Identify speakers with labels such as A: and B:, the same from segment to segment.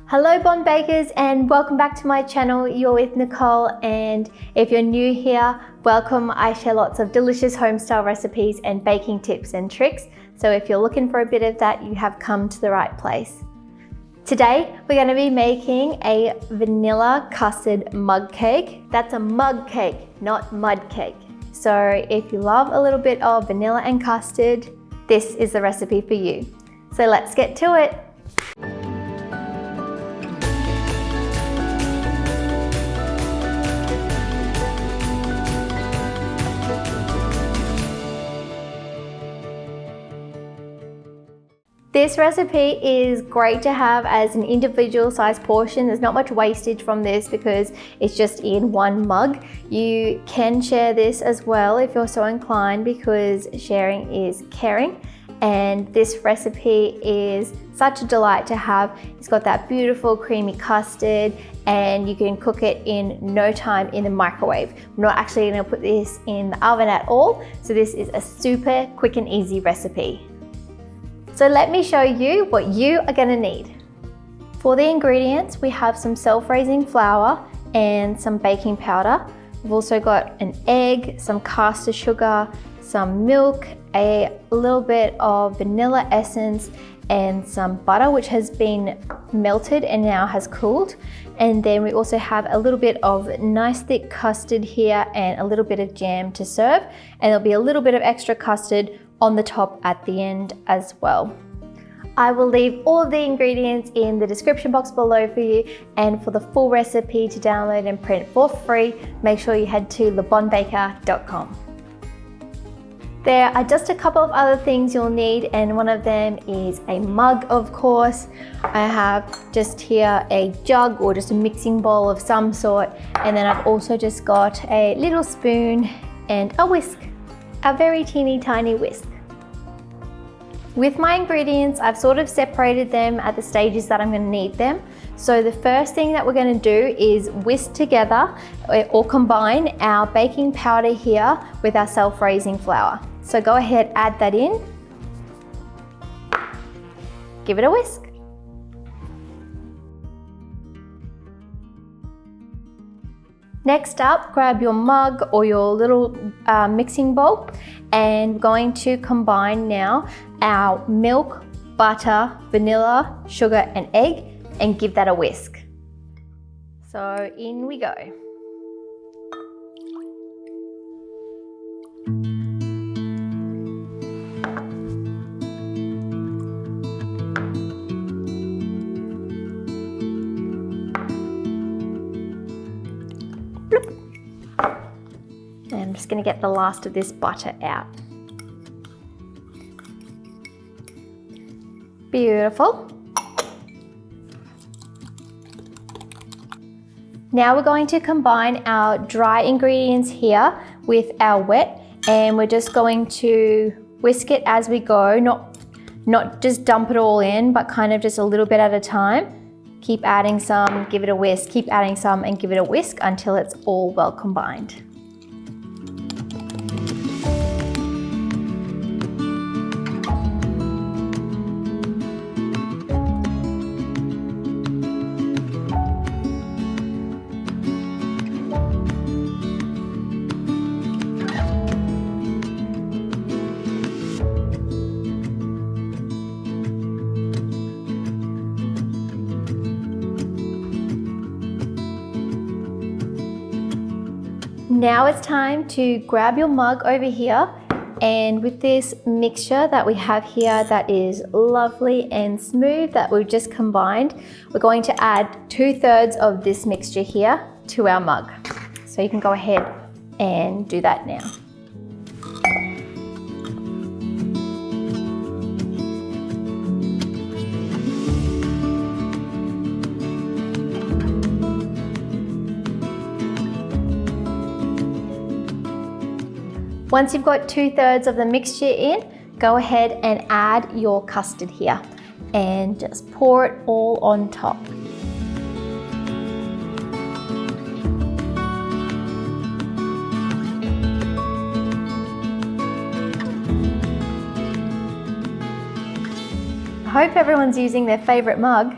A: Hello Bond Bakers, and welcome back to my channel. You're with Nicole, and if you're new here, welcome. I share lots of delicious home-style recipes and baking tips and tricks. So if you're looking for a bit of that, you have come to the right place. Today, we're going to be making a vanilla custard mug cake. That's a mug cake, not mud cake. So if you love a little bit of vanilla and custard, this is the recipe for you. So let's get to it. This recipe is great to have as an individual size portion. There's not much wastage from this because it's just in one mug. You can share this as well if you're so inclined, because sharing is caring. And this recipe is such a delight to have. It's got that beautiful creamy custard, and you can cook it in no time in the microwave. I'm not actually going to put this in the oven at all, so this is a super quick and easy recipe. So let me show you what you are going to need. For the ingredients, we have some self-raising flour and some baking powder. We've also got an egg, some caster sugar, some milk, a little bit of vanilla essence, and some butter which has been melted and now has cooled. And then we also have a little bit of nice thick custard here and a little bit of jam to serve. And there'll be a little bit of extra custard on the top at the end as well. I will leave all of the ingredients in the description box below for you, and for the full recipe to download and print for free, make sure you head to lebondbaker.com. There are just a couple of other things you'll need, and one of them is a mug, of course. I have just here a jug or just a mixing bowl of some sort, and then I've also just got a little spoon and a whisk. A very teeny tiny whisk. With my ingredients, I've sort of separated them at the stages that I'm going to need them. So the first thing that we're going to do is whisk together or combine our baking powder here with our self-raising flour. So go ahead, add that in. Give it a whisk. Next up, grab your mug or your little mixing bowl, and we're going to combine now our milk, butter, vanilla, sugar, and egg, and give that a whisk. So in we go. And I'm just going to get the last of this butter out. Beautiful. Now we're going to combine our dry ingredients here with our wet, and we're just going to whisk it as we go, not just dump it all in, but kind of just a little bit at a time. Keep adding some, give it a whisk, keep adding some, and give it a whisk until it's all well combined. Now it's time to grab your mug over here, and with this mixture that we have here that is lovely and smooth that we've just combined, we're going to add 2/3 of this mixture here to our mug. So you can go ahead and do that now. Once you've got 2/3 of the mixture in, go ahead and add your custard here and just pour it all on top. I hope everyone's using their favorite mug.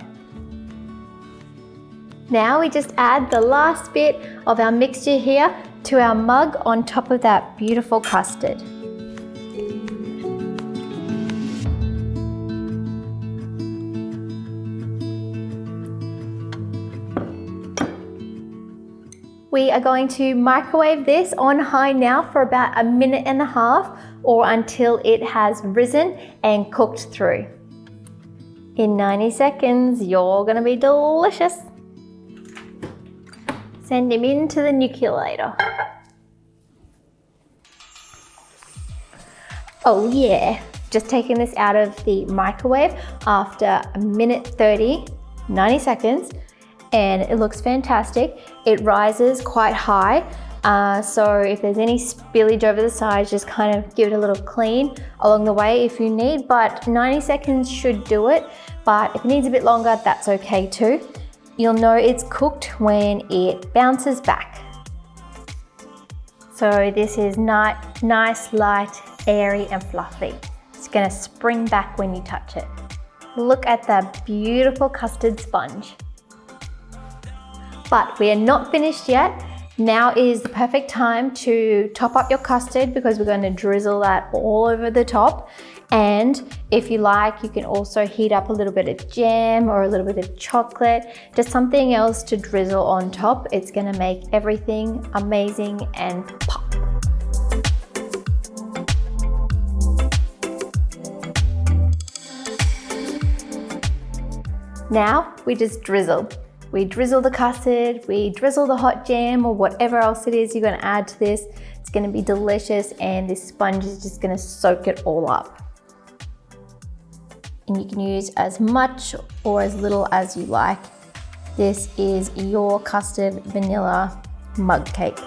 A: Now we just add the last bit of our mixture here to our mug on top of that beautiful custard. We are going to microwave this on high now for about 1.5 minutes or until it has risen and cooked through. In 90 seconds, you're gonna be delicious. Send him into the nucleator. Oh yeah, just taking this out of the microwave after 1:30, 90 seconds, and it looks fantastic. It rises quite high, so if there's any spillage over the sides, just kind of give it a little clean along the way if you need, but 90 seconds should do it. But if it needs a bit longer, that's okay too. You'll know it's cooked when it bounces back. So this is nice, light, airy and fluffy. It's gonna spring back when you touch it. Look at that beautiful custard sponge. But we are not finished yet. Now is the perfect time to top up your custard because we're going to drizzle that all over the top. And if you like, you can also heat up a little bit of jam or a little bit of chocolate, just something else to drizzle on top. It's going to make everything amazing and pop. Now we just drizzle. We drizzle the custard, we drizzle the hot jam or whatever else it is you're gonna add to this. It's gonna be delicious and this sponge is just gonna soak it all up. And you can use as much or as little as you like. This is your custard vanilla mug cake.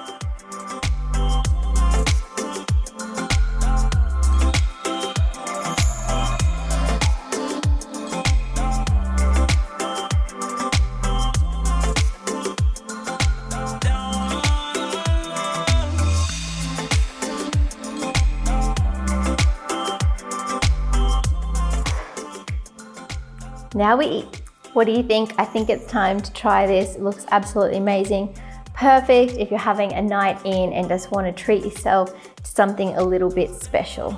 A: Now we eat. What do you think? I think it's time to try this. It looks absolutely amazing. Perfect if you're having a night in and just want to treat yourself to something a little bit special.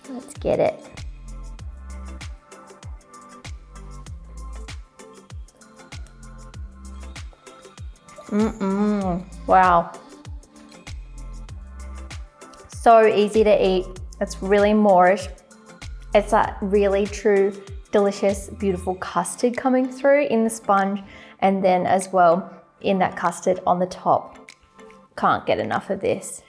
A: Let's get it. Wow. So easy to eat. It's really Moorish. It's that really true, delicious, beautiful custard coming through in the sponge and then as well in that custard on the top. Can't get enough of this.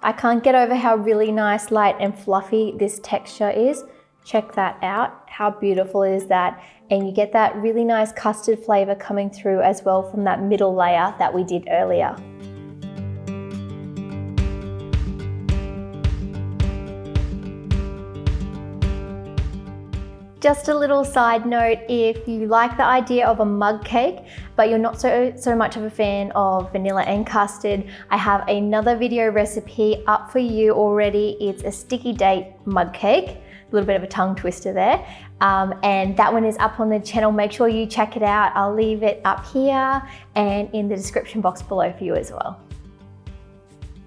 A: I can't get over how really nice, light and fluffy this texture is. Check that out. How beautiful is that? And you get that really nice custard flavor coming through as well from that middle layer that we did earlier. Just a little side note, if you like the idea of a mug cake, but you're not so much of a fan of vanilla and custard, I have another video recipe up for you already. It's a sticky date mug cake. A little bit of a tongue twister there. And that one is up on the channel. Make sure you check it out. I'll leave it up here and in the description box below for you as well.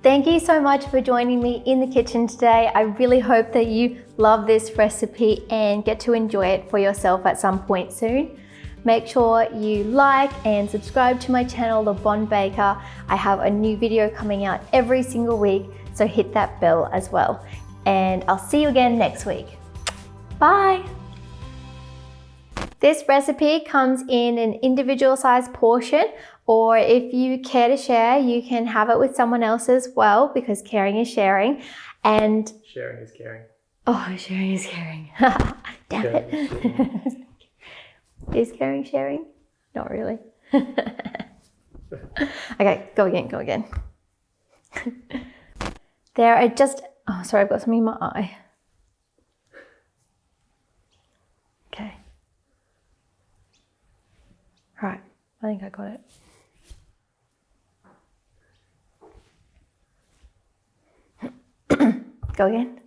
A: Thank you so much for joining me in the kitchen today. I really hope that you love this recipe and get to enjoy it for yourself at some point soon. Make sure you like and subscribe to my channel, The Bond Baker. I have a new video coming out every single week, so hit that bell as well. And I'll see you again next week. Bye. This recipe comes in an individual size portion, or if you care to share, you can have it with someone else as well, because caring is sharing. And
B: sharing is caring.
A: Oh, sharing is caring. Damn it. Is caring sharing? Not really. Okay, go again. There are just, oh, sorry, I've got something in my eye. Okay. Right, I think I got it. Go again.